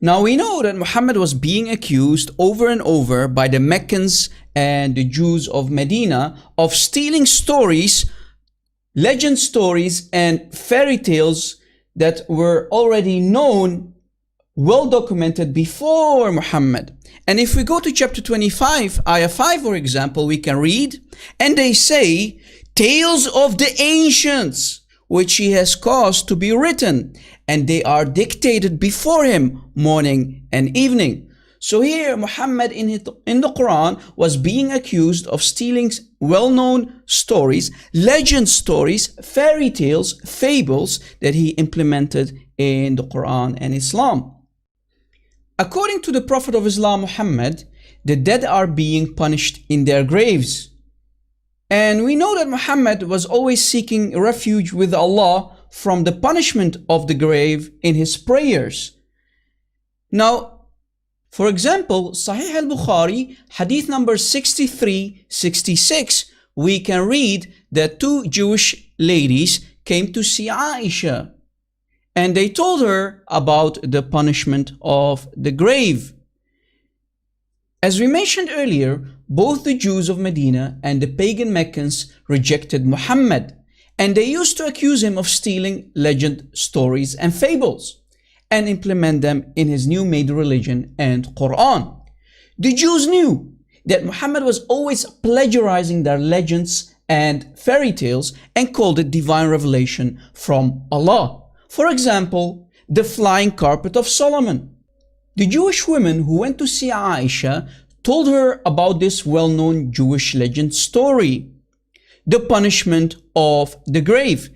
Now we know that Muhammad was being accused over and over by the Meccans and the Jews of Medina of stealing stories, legend stories and fairy tales that were already known, well documented before Muhammad. And if we go to chapter 25, ayah 5 for example, we can read, and they say, tales of the ancients, which he has caused to be written, and they are dictated before him morning and evening. So here Muhammad in the Quran was being accused of stealing well-known stories, legend stories, fairy tales, fables that he implemented in the Quran and Islam. According to the Prophet of Islam Muhammad, the dead are being punished in their graves. And we know that Muhammad was always seeking refuge with Allah from the punishment of the grave in his prayers. Now, for example, Sahih al-Bukhari, hadith number 6366, we can read that two Jewish ladies came to see Aisha, and they told her about the punishment of the grave. As we mentioned earlier, both the Jews of Medina and the pagan Meccans rejected Muhammad, and they used to accuse him of stealing legend stories and fables and implement them in his new made religion and Quran. The Jews knew that Muhammad was always plagiarizing their legends and fairy tales and called it divine revelation from Allah. For example, the flying carpet of Solomon. The Jewish women who went to see Aisha told her about this well-known Jewish legend story, the punishment of the grave,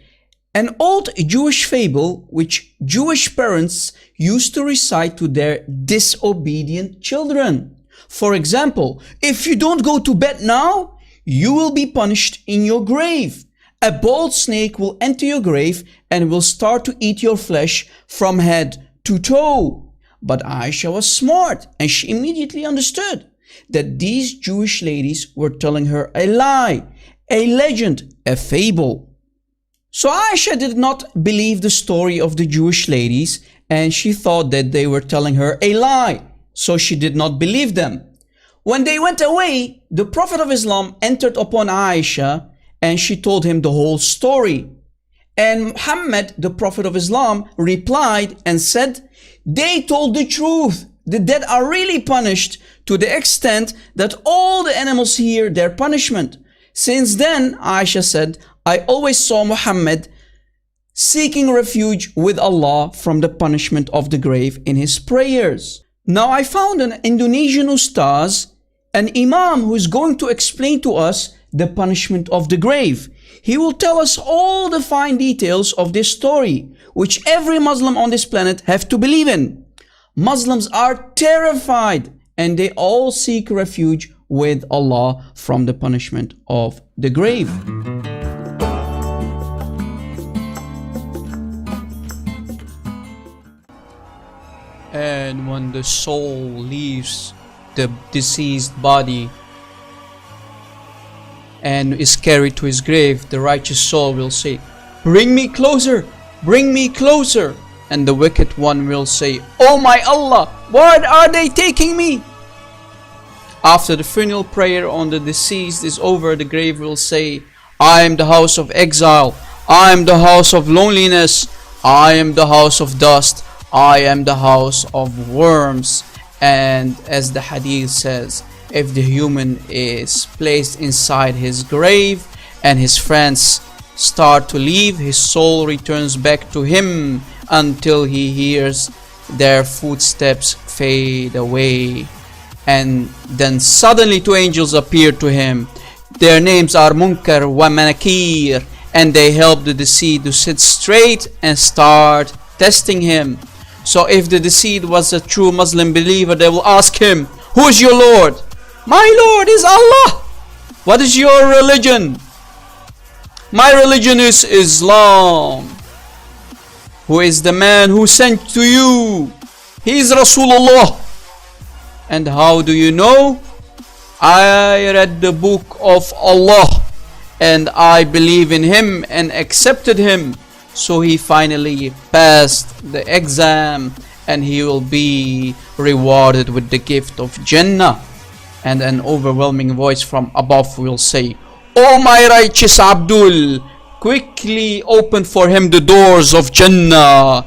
an old Jewish fable which Jewish parents used to recite to their disobedient children. For example, if you don't go to bed now, you will be punished in your grave. A bold snake will enter your grave and will start to eat your flesh from head to toe. But Aisha was smart and she immediately understood that these Jewish ladies were telling her a lie, a legend, a fable. So Aisha did not believe the story of the Jewish ladies, and she thought that they were telling her a lie, so she did not believe them. When they went away, the Prophet of Islam entered upon Aisha and she told him the whole story. And Muhammad, the Prophet of Islam, replied and said, they told the truth. The dead are really punished to the extent that all the animals hear their punishment. Since then, Aisha said, I always saw Muhammad seeking refuge with Allah from the punishment of the grave in his prayers. Now I found an Indonesian ustaz, an imam who is going to explain to us the punishment of the grave. He will tell us all the fine details of this story, which every Muslim on this planet have to believe in. Muslims are terrified and they all seek refuge with Allah from the punishment of the grave. And when the soul leaves the deceased body and is carried to his grave, the righteous soul will say, bring me closer, bring me closer. And the wicked one will say, oh my Allah, where are they taking me? After the funeral prayer on the deceased is over, the grave will say, I am the house of exile, I am the house of loneliness, I am the house of dust, I am the house of worms. And as the hadith says, if the human is placed inside his grave and his friends start to leave, his soul returns back to him until he hears their footsteps fade away. And then suddenly two angels appear to him. Their names are Munkar wa Manakir, and they help the deceased to sit straight and start testing him. So if the deceased was a true Muslim believer, they will ask him, who is your Lord? My Lord is Allah. What is your religion? My religion is Islam. Who is the man who sent to you? He is Rasulullah. And how do you know? I read the book of Allah and I believe in him and accepted him. So he finally passed the exam and he will be rewarded with the gift of Jannah. And an overwhelming voice from above will say, "O my righteous Abdul, quickly open for him the doors of Jannah."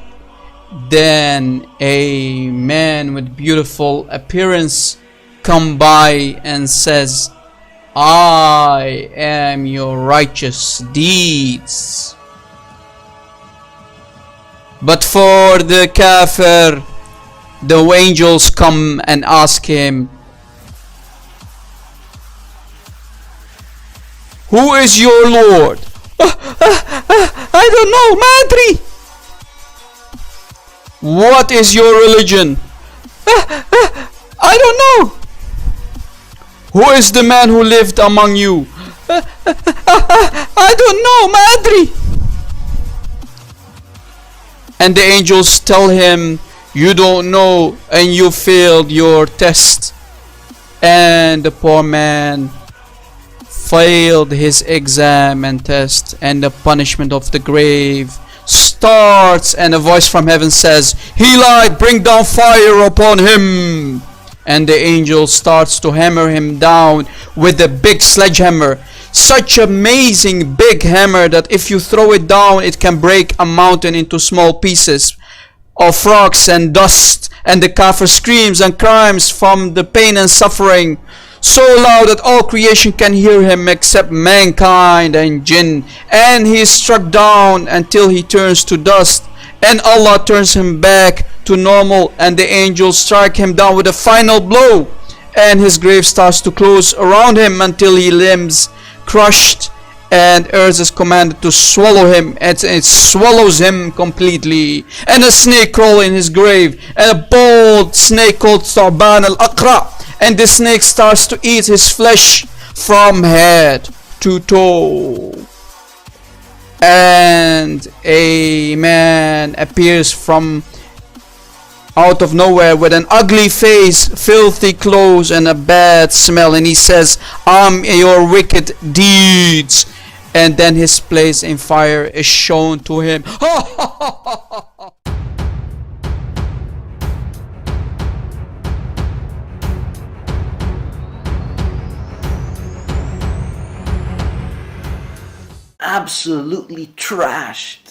Then a man with beautiful appearance come by and says, "I am your righteous deeds." But for the kafir, the angels come and ask him, "Who is your Lord?" "I don't know, Madri." "What is your religion?" "I don't know." "Who is the man who lived among you?" "I don't know, Madri." And the angels tell him, "You don't know and you failed your test." And the poor man failed his exam and test, and the punishment of the grave starts, and a voice from heaven says, "He lied, bring down fire upon him." And the angel starts to hammer him down with a big sledgehammer, such amazing big hammer that if you throw it down it can break a mountain into small pieces of rocks and dust. And the kafir screams and cries from the pain and suffering so loud that all creation can hear him except mankind and jinn, and he is struck down until he turns to dust, and Allah turns him back to normal, and the angels strike him down with a final blow, and his grave starts to close around him until he limbs crushed, and earth is commanded to swallow him, and it swallows him completely, and a snake crawl in his grave, and a bold snake called Tha'ban al-Aqra, and the snake starts to eat his flesh from head to toe. And a man appears from out of nowhere with an ugly face, filthy clothes, and a bad smell, and he says, "I'm your wicked deeds." And then his place in fire is shown to him. Absolutely trashed.